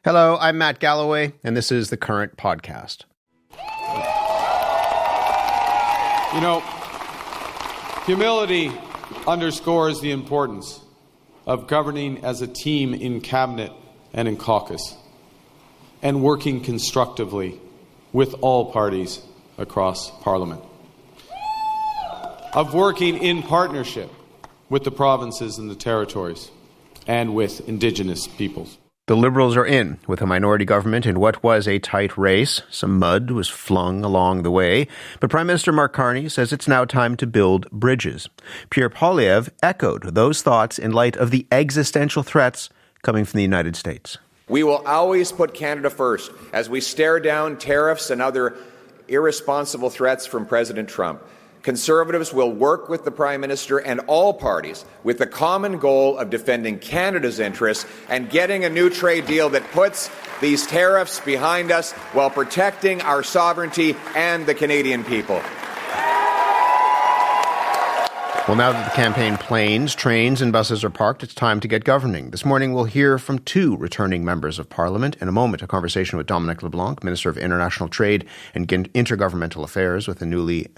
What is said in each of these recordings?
Hello, I'm Matt Galloway, and this is the Current Podcast. You know, humility underscores the importance of governing as a team in cabinet and in caucus, and working constructively with all parties across Parliament, of working in partnership with the provinces and the territories, and with Indigenous peoples. The Liberals are in with a minority government in what was a tight race. Some mud was flung along the way, but Prime Minister Mark Carney says it's now time to build bridges. Pierre Poilievre echoed those thoughts in light of the existential threats coming from the United States. We will always put Canada first as we stare down tariffs and other irresponsible threats from President Trump. Conservatives will work with the Prime Minister and all parties with the common goal of defending Canada's interests and getting a new trade deal that puts these tariffs behind us while protecting our sovereignty and the Canadian people. Well, now that the campaign planes, trains and buses are parked, it's time to get governing. This morning we'll hear from two returning members of Parliament. In a moment, a conversation with Dominic LeBlanc, Minister of International Trade and Intergovernmental Affairs with a newly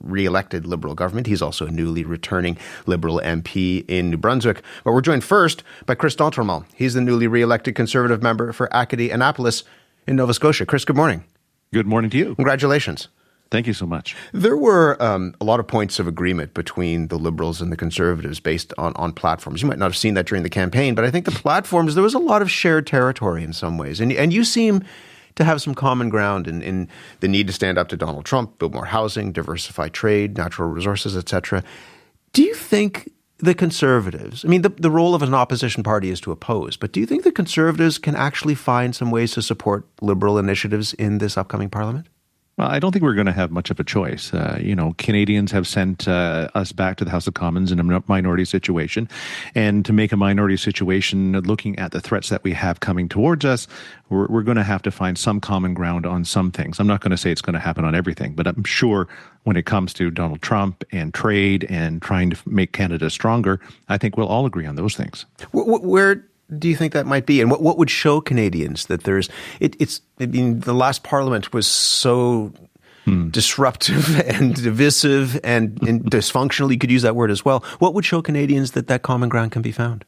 re-elected Liberal government. He's also a newly returning Liberal MP in New Brunswick. But we're joined first by Chris d'Entremont. He's the newly re-elected Conservative member for Acadie-Annapolis in Nova Scotia. Chris, good morning. Good morning to you. Congratulations. Thank you so much. There were a lot of points of agreement between the Liberals and the Conservatives based on platforms. You might not have seen that during the campaign, but I think the platforms, there was a lot of shared territory in some ways. And you seem to have some common ground in the need to stand up to Donald Trump, build more housing, diversify trade, natural resources, etc. Do you think the Conservatives, I mean, the role of an opposition party is to oppose, but do you think the Conservatives can actually find some ways to support Liberal initiatives in this upcoming Parliament? Well, I don't think we're going to have much of a choice. Canadians have sent us back to the House of Commons in a minority situation. And to make a minority situation, looking at the threats that we have coming towards us, we're going to have to find some common ground on some things. I'm not going to say it's going to happen on everything, but I'm sure when it comes to Donald Trump and trade and trying to make Canada stronger, I think we'll all agree on those things. Where do you think that might be? And what would show Canadians that there's, the last Parliament was so disruptive and divisive and dysfunctional, you could use that word as well. What would show Canadians that common ground can be found?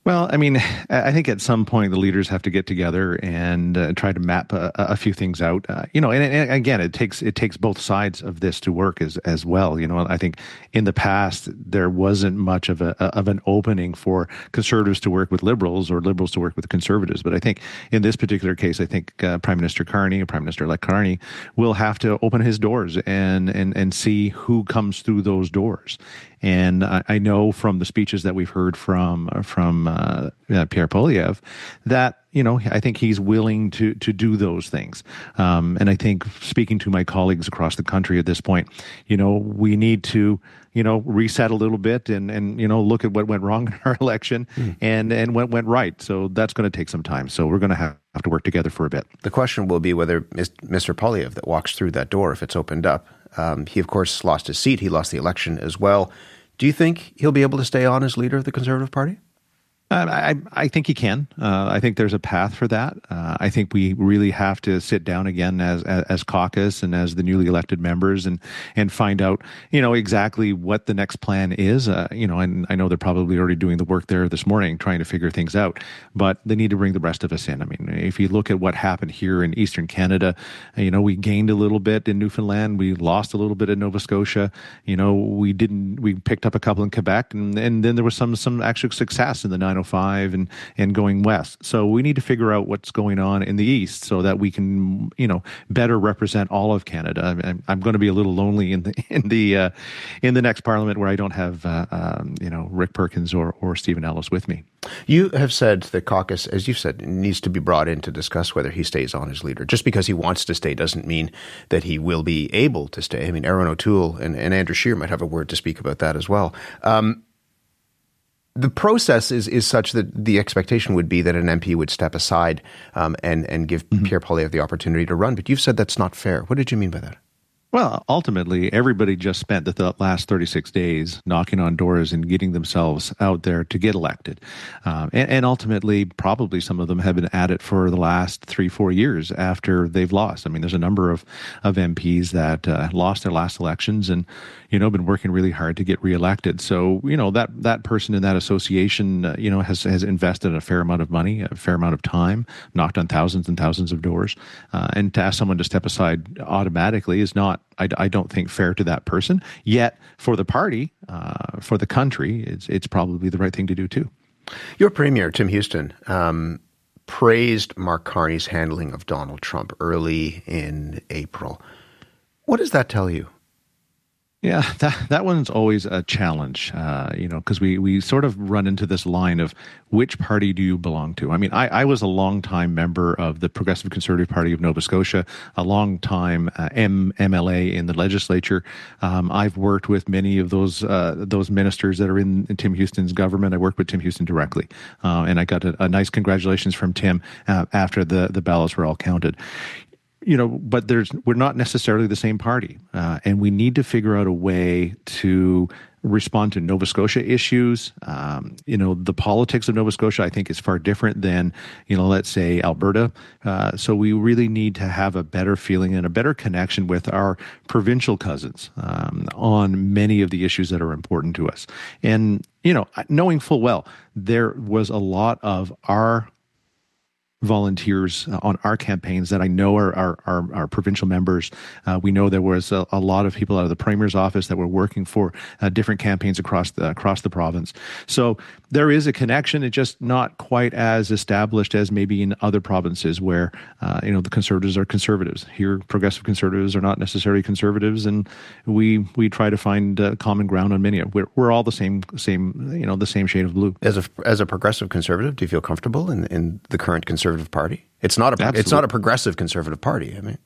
Well, I mean, I think at some point the leaders have to get together and try to map a few things out. And again, it takes both sides of this to work as well. I think in the past there wasn't much of an opening for Conservatives to work with Liberals or Liberals to work with Conservatives. But I think in this particular case, I think Prime Minister Carney or Prime Minister-elect Carney will have to open his doors and see who comes through those doors. And I know from the speeches that we've heard from Pierre Poilievre that, I think he's willing to do those things. And I think speaking to my colleagues across the country at this point, we need to, reset a little bit and look at what went wrong in our election and what went right. So that's going to take some time. So we're going to have to work together for a bit. The question will be whether Mr. Poilievre that walks through that door, if it's opened up, he, of course, lost his seat. He lost the election as well. Do you think he'll be able to stay on as leader of the Conservative Party? I think he can. I think there's a path for that. I think we really have to sit down again as caucus and as the newly elected members and find out, exactly what the next plan is. And I know they're probably already doing the work there this morning, trying to figure things out, but they need to bring the rest of us in. I mean, if you look at what happened here in Eastern Canada, we gained a little bit in Newfoundland. We lost a little bit in Nova Scotia. We picked up a couple in Quebec and then there was some actual success in the 905 and going west. So we need to figure out what's going on in the east so that we can, better represent all of Canada. I'm going to be a little lonely in the next Parliament where I don't have Rick Perkins or Stephen Ellis with me. You have said the caucus, as you said, needs to be brought in to discuss whether he stays on as leader. Just because he wants to stay doesn't mean that he will be able to stay. I mean, Erin O'Toole and Andrew Scheer might have a word to speak about that as well. The process is such that the expectation would be that an MP would step aside and give Pierre Poilievre the opportunity to run. But you've said that's not fair. What did you mean by that? Well, ultimately, everybody just spent the last 36 days knocking on doors and getting themselves out there to get elected. And ultimately, probably some of them have been at it for the last 3-4 years after they've lost. I mean, there's a number of MPs that lost their last elections and, been working really hard to get reelected. So, that person in that association, has invested a fair amount of money, a fair amount of time, knocked on thousands and thousands of doors. And to ask someone to step aside automatically is not, I don't think, fair to that person. Yet for the party, for the country, it's probably the right thing to do too. Your Premier, Tim Houston, praised Mark Carney's handling of Donald Trump early in April. What does that tell you? Yeah, that one's always a challenge, because we sort of run into this line of which party do you belong to? I mean, I was a long-time member of the Progressive Conservative Party of Nova Scotia, a long-time MLA in the legislature. I've worked with many of those ministers that are in Tim Houston's government. I worked with Tim Houston directly, and I got a nice congratulations from Tim after the ballots were all counted. But we're not necessarily the same party, and we need to figure out a way to respond to Nova Scotia issues. The politics of Nova Scotia, I think, is far different than, let's say Alberta. So we really need to have a better feeling and a better connection with our provincial cousins on many of the issues that are important to us. And, knowing full well, there was a lot of our volunteers on our campaigns that I know are provincial members. We know there was a lot of people out of the Premier's office that were working for different campaigns across the province. So there is a connection. It's just not quite as established as maybe in other provinces where the Conservatives are Conservatives. Here, Progressive Conservatives are not necessarily Conservatives, and we try to find common ground on many. We're all the same the same shade of blue. As a Progressive Conservative, do you feel comfortable in the current Conservative Party? It's not a progressive Conservative Party. I mean,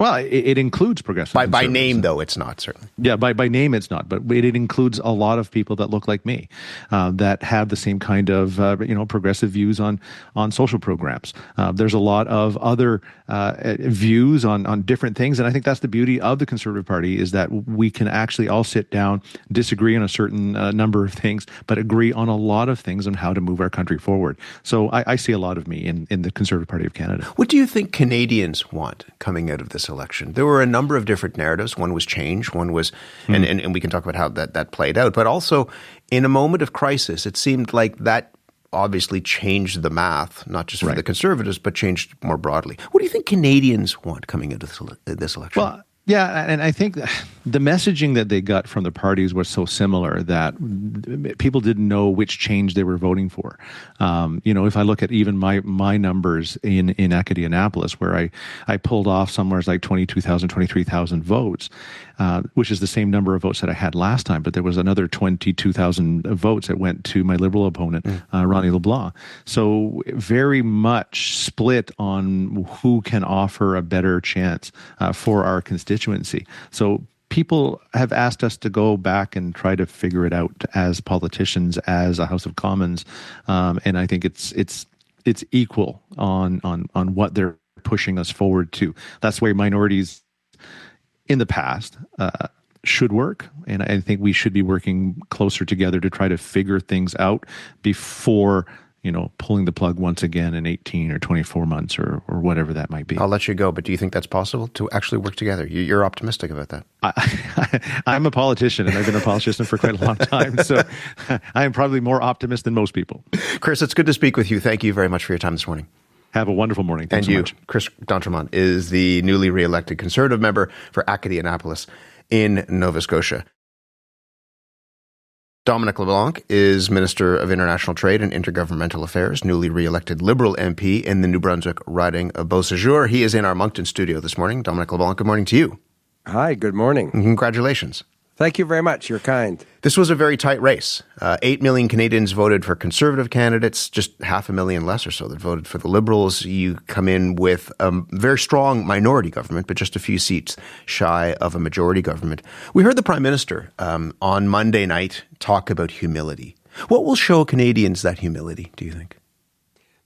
well, it includes progressive by name, though it's not, certainly. Yeah, by name it's not, but it includes a lot of people that look like me, that have the same kind of progressive views on social programs. There's a lot of other views on different things, and I think that's the beauty of the Conservative Party, is that we can actually all sit down, disagree on a certain number of things, but agree on a lot of things on how to move our country forward. So I see a lot of me in the Conservative Party of Canada. What do you think Canadians want coming out of this election? There were a number of different narratives. One was change, one was, and we can talk about how that played out, but also in a moment of crisis, it seemed like that obviously changed the math, not just for the Conservatives, but changed more broadly. What do you think Canadians want coming into this election? Well, yeah, and I think the messaging that they got from the parties was so similar that people didn't know which change they were voting for. If I look at even my numbers in Acadianapolis, where I pulled off somewhere like 22,000, 23,000 votes, which is the same number of votes that I had last time, but there was another 22,000 votes that went to my Liberal opponent, Ronnie LeBlanc. So very much split on who can offer a better chance for our constituency. So people have asked us to go back and try to figure it out as politicians, as a House of Commons, and I think it's equal on what they're pushing us forward to. That's where minorities in the past should work, and I think we should be working closer together to try to figure things out before pulling the plug once again in 18 or 24 months or whatever that might be. I'll let you go, but do you think that's possible to actually work together? You're optimistic about that. I'm a politician, and I've been a politician for quite a long time, so I am probably more optimist than most people. Chris, it's good to speak with you. Thank you very much for your time this morning. Have a wonderful morning. Thanks so much. Chris D'Entremont is the newly re-elected Conservative member for Acadianapolis in Nova Scotia. Dominic LeBlanc is Minister of International Trade and Intergovernmental Affairs, newly re-elected Liberal MP in the New Brunswick riding of Beausejour. He is in our Moncton studio this morning. Dominic LeBlanc, good morning to you. Hi, good morning. And congratulations. Thank you very much. You're kind. This was a very tight race. 8 million Canadians voted for Conservative candidates, just 500,000 less or so that voted for the Liberals. You come in with a very strong minority government, but just a few seats shy of a majority government. We heard the Prime Minister on Monday night talk about humility. What will show Canadians that humility, do you think?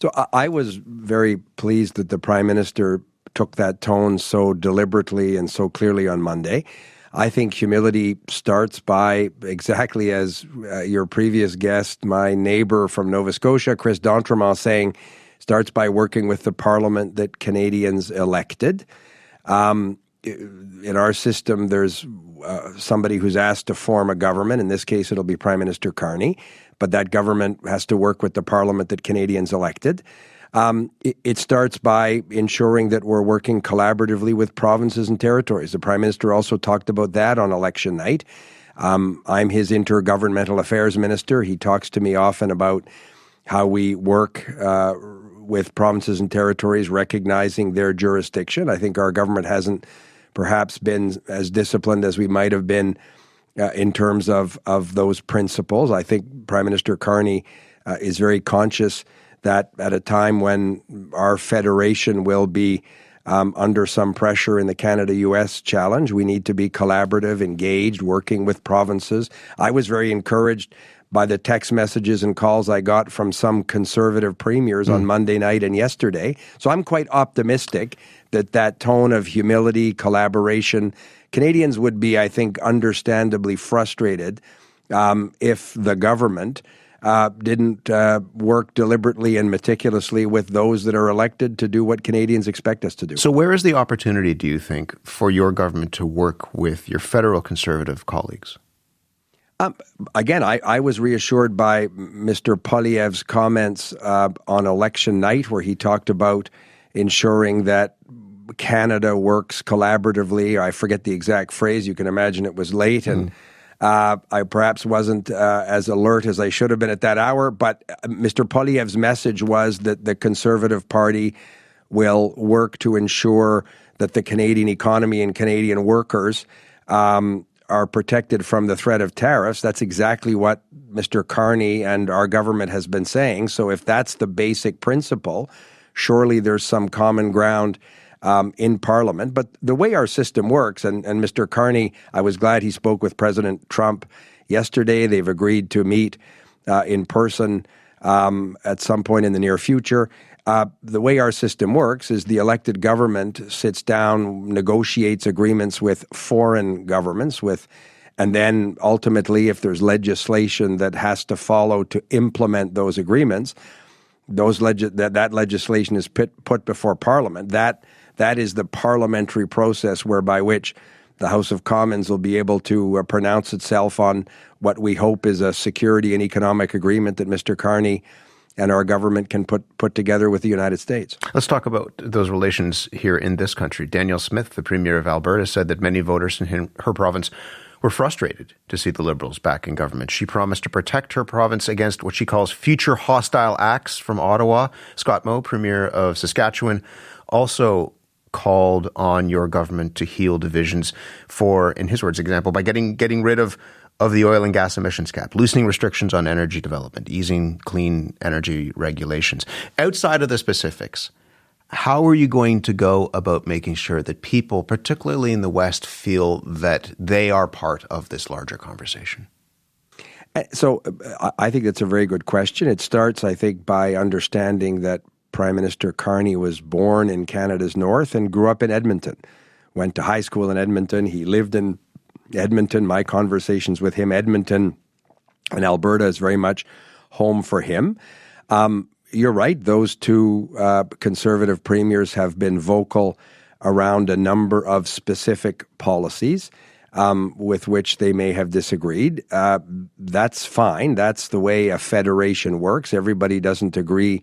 So I was very pleased that the Prime Minister took that tone so deliberately and so clearly on Monday. I think humility starts by, exactly as your previous guest, my neighbor from Nova Scotia, Chris D'Entremont, saying, starts by working with the parliament that Canadians elected. In our system, there's somebody who's asked to form a government. In this case, it'll be Prime Minister Carney, but that government has to work with the parliament that Canadians elected. It starts by ensuring that we're working collaboratively with provinces and territories. The Prime Minister also talked about that on election night. I'm his intergovernmental affairs minister. He talks to me often about how we work with provinces and territories, recognizing their jurisdiction. I think our government hasn't perhaps been as disciplined as we might have been in terms of those principles. I think Prime Minister Carney is very conscious that at a time when our federation will be under some pressure in the Canada-US challenge, we need to be collaborative, engaged, working with provinces. I was very encouraged by the text messages and calls I got from some Conservative premiers on Monday night and yesterday. So I'm quite optimistic that tone of humility, collaboration, Canadians would be, I think, understandably frustrated if the government didn't work deliberately and meticulously with those that are elected to do what Canadians expect us to do. So where is the opportunity, do you think, for your government to work with your federal Conservative colleagues? Again, I was reassured by Mr. Poilievre's comments on election night, where he talked about ensuring that Canada works collaboratively. I forget the exact phrase. You can imagine it was late, and I perhaps wasn't as alert as I should have been at that hour. But Mr. Poilievre's message was that the Conservative Party will work to ensure that the Canadian economy and Canadian workers are protected from the threat of tariffs. That's exactly what Mr. Carney and our government has been saying. So if that's the basic principle, surely there's some common ground in Parliament. But the way our system works, and Mr. Carney, I was glad he spoke with President Trump yesterday. They've agreed to meet in person at some point in the near future. The way our system works is the elected government sits down, negotiates agreements with foreign governments, and then ultimately, if there's legislation that has to follow to implement those agreements, that legislation is put before Parliament. That is the parliamentary process whereby which the House of Commons will be able to pronounce itself on what we hope is a security and economic agreement that Mr. Carney and our government can put together with the United States. Let's talk about those relations here in this country. Danielle Smith, the Premier of Alberta, said that many voters in her province were frustrated to see the Liberals back in government. She promised to protect her province against what she calls future hostile acts from Ottawa. Scott Moe, Premier of Saskatchewan, also called on your government to heal divisions for, in his words, example, by getting rid of the oil and gas emissions cap, loosening restrictions on energy development, easing clean energy regulations. Outside of the specifics, how are you going to go about making sure that people, particularly in the West, feel that they are part of this larger conversation? So I think that's a very good question. It starts, I think, by understanding that Prime Minister Carney was born in Canada's north and grew up in Edmonton, went to high school in Edmonton. He lived in Edmonton. My conversations with him, Edmonton and Alberta is very much home for him. You're right. Those two Conservative premiers have been vocal around a number of specific policies with which they may have disagreed. That's fine. That's the way a federation works. Everybody doesn't agree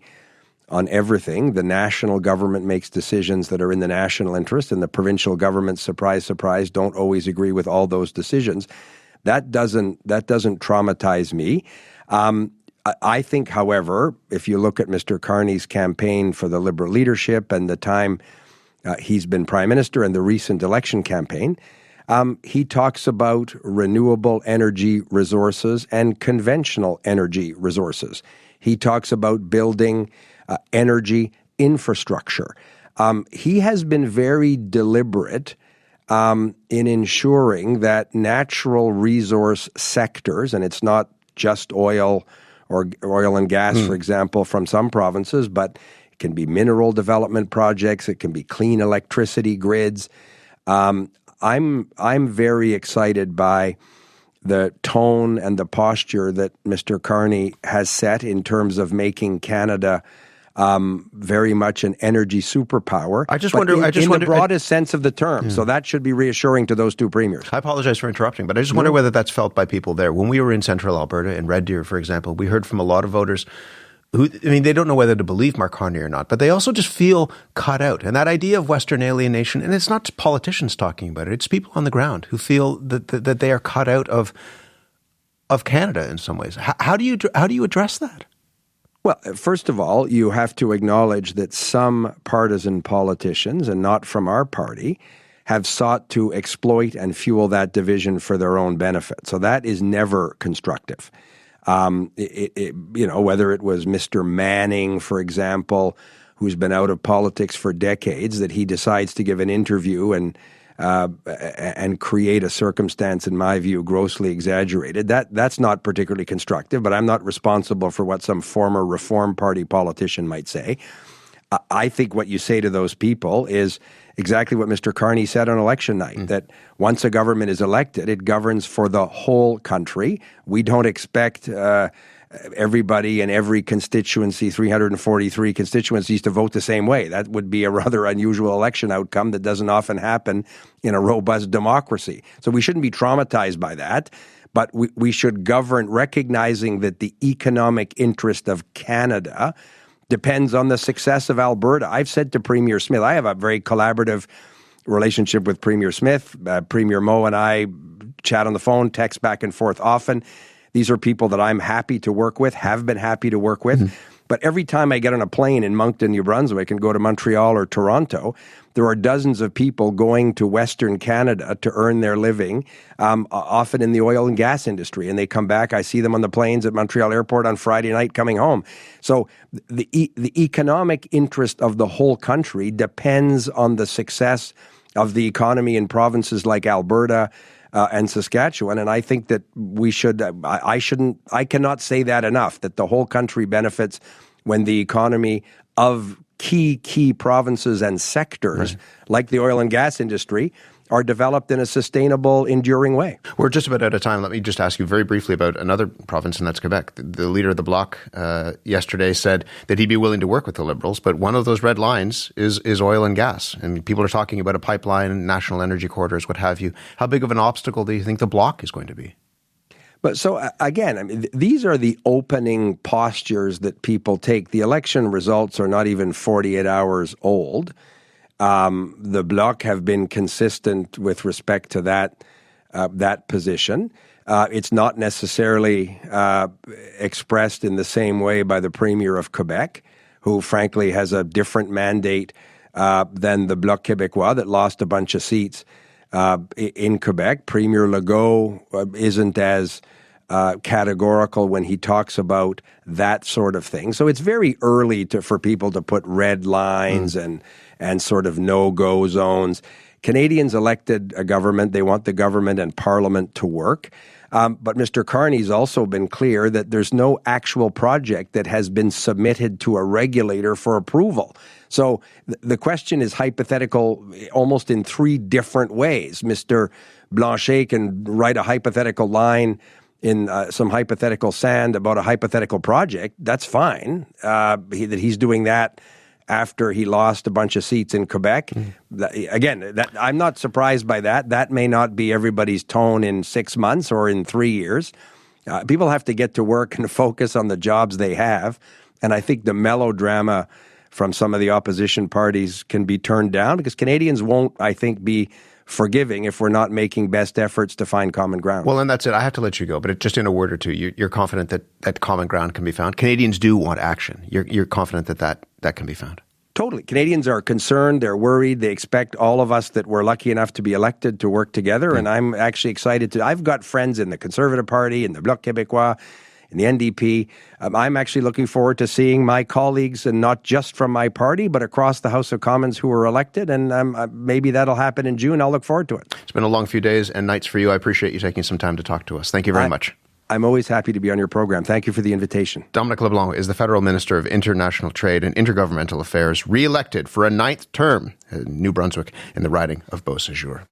on everything. The national government makes decisions that are in the national interest, and the provincial governments, surprise, surprise, don't always agree with all those decisions. That doesn't traumatize me. I think, however, if you look at Mr. Carney's campaign for the Liberal leadership and the time he's been Prime Minister and the recent election campaign, he talks about renewable energy resources and conventional energy resources. He talks about building energy infrastructure. He has been very deliberate in ensuring that natural resource sectors, and it's not just oil or oil and gas, for example, from some provinces, but It can be mineral development projects. It can be clean electricity grids. I'm very excited by the tone and the posture that Mr. Carney has set in terms of making Canada very much an energy superpower. I just wonder in the broadest sense of the term. So that should be reassuring to those two premiers. I apologize for interrupting, but I just wonder whether that's felt by people there. When we were in central Alberta, in Red Deer, for example, we heard from a lot of voters who, they don't know whether to believe Mark Carney or not, but they also just feel cut out. And that idea of Western alienation, and it's not politicians talking about it, it's people on the ground who feel that they are cut out of Canada in some ways. How do you address that? Well, first of all, you have to acknowledge that some partisan politicians, and not from our party, have sought to exploit and fuel that division for their own benefit. So that is never constructive. Whether it was Mr. Manning, for example, who's been out of politics for decades, that he decides to give an interview and create a circumstance, in my view, grossly exaggerated. That's not particularly constructive, but I'm not responsible for what some former Reform Party politician might say. I think what you say to those people is exactly what Mr. Carney said on election night, that once a government is elected, it governs for the whole country. We don't expect everybody in every constituency, 343 constituencies, to vote the same way. That would be a rather unusual election outcome that doesn't often happen in a robust democracy. So we shouldn't be traumatized by that, but we should govern recognizing that the economic interest of Canada depends on the success of Alberta. I've said to Premier Smith, I have a very collaborative relationship with Premier Smith. Premier Moe and I chat on the phone, text back and forth often. These are people that I'm happy to work with, have been happy to work with. But every time I get on a plane in Moncton, New Brunswick, and go to Montreal or Toronto, there are dozens of people going to Western Canada to earn their living, often in the oil and gas industry. And they come back. I see them on the planes at Montreal Airport on Friday night coming home. So the economic interest of the whole country depends on the success of the economy in provinces like Alberta, and Saskatchewan, and I think that we should. I cannot say that enough. That the whole country benefits when the economy of key provinces and sectors, like the oil and gas industry, are developed in a sustainable, enduring way. We're just about out of time. Let me just ask you very briefly about another province, and that's Quebec. The leader of the Bloc yesterday said that he'd be willing to work with the Liberals, but one of those red lines is oil and gas. And people are talking about a pipeline, national energy corridors, what have you. How big of an obstacle do you think the Bloc is going to be? But so, again, these are the opening postures that people take. The election results are not even 48 hours old. The Bloc have been consistent with respect to that position. It's not necessarily expressed in the same way by the Premier of Quebec, who frankly has a different mandate than the Bloc Québécois that lost a bunch of seats in Quebec. Premier Legault isn't as categorical when he talks about that sort of thing. So it's very early for people to put red lines and sort of no-go zones. Canadians elected a government. They want the government and Parliament to work. But Mr. Carney's also been clear that there's no actual project that has been submitted to a regulator for approval. So the question is hypothetical almost in three different ways. Mr. Blanchet can write a hypothetical line in some hypothetical sand about a hypothetical project. That's fine. That he's doing that after he lost a bunch of seats in Quebec. Again, I'm not surprised by that. That may not be everybody's tone in 6 months or in 3 years. People have to get to work and focus on the jobs they have. And I think the melodrama from some of the opposition parties can be turned down because Canadians won't, I think, be forgiving if we're not making best efforts to find common ground. Well, and that's it. I have to let you go, but just in a word or two, you're confident that common ground can be found. Canadians do want action. You're confident that can be found. Totally. Canadians are concerned. They're worried. They expect all of us that were lucky enough to be elected to work together. And I'm actually excited to. I've got friends in the Conservative Party, in the Bloc Québécois, in the NDP. I'm actually looking forward to seeing my colleagues, and not just from my party, but across the House of Commons who were elected. And maybe that'll happen in June. I'll look forward to it. It's been a long few days and nights for you. I appreciate you taking some time to talk to us. Thank you very much. I'm always happy to be on your program. Thank you for the invitation. Dominic LeBlanc is the Federal Minister of International Trade and Intergovernmental Affairs, re-elected for a 9th term in New Brunswick in the riding of Beausejour.